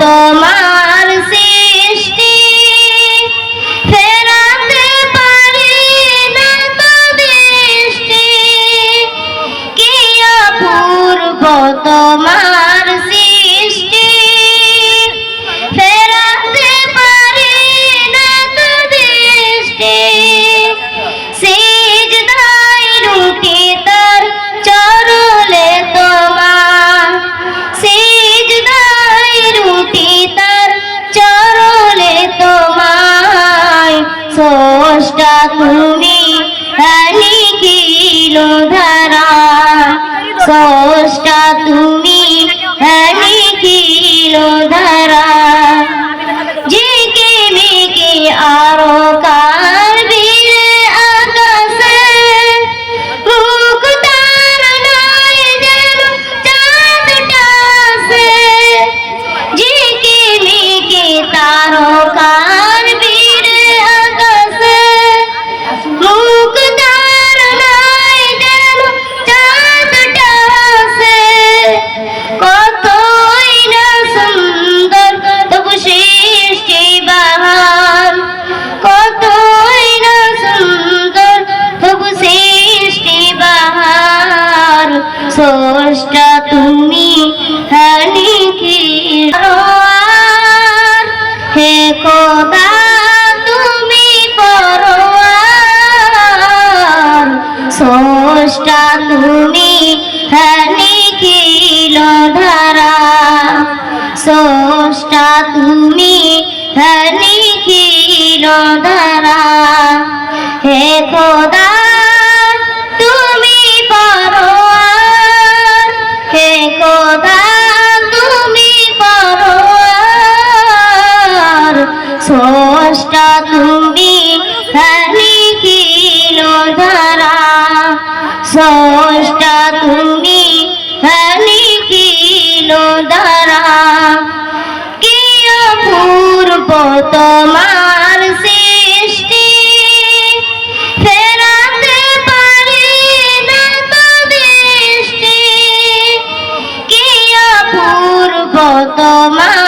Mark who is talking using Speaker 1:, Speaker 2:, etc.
Speaker 1: তোমার সৃষ্টি, ফেরাতে পারি না তো দৃষ্টি। কি অপূর্ব তোমার সৃষ্টি, ফেরাতে পারি না তো দৃষ্টি। সিজদায় রুটি তার চরলে তোমার, সিজদায় রুটি তার চরলে তোমায়। স্রষ্টা তুমি নিখিল ধারা, স্রষ্টা তুমি নিখিল ধারা। ঝিকি মিকি আরো কার বীরে আকাশে, মুখ তার নয় যেন চাঁদটাছে। ঝিকি মিকি তারকার বীরে আকাশে, মুখ তার নয় যেন চাঁদটাছে। কতই না সুন্দর তবু সৃষ্টি বাহার, কতই না সুন্দর তবু সৃষ্টি বাহার। স্রষ্টা তুমি নিখিল পরোয়ার, হে খোদা তুমি পরোয়ার। স্রষ্টা তুমি নিখিল ধারা, স্রষ্টা তুমি নিখিল ধারা। হে খোদা তুমি পরোয়ার, হে খোদা তুমি পরোয়ার। স্রষ্টা তুমি নিখিল ধারা, স্রষ্টা তুমি নিখিল ধারা। কি অপূর্ব তোমার সৃষ্টি, ফেরাতে পারি না তো দৃষ্টি। কি অপূর্ব তোমার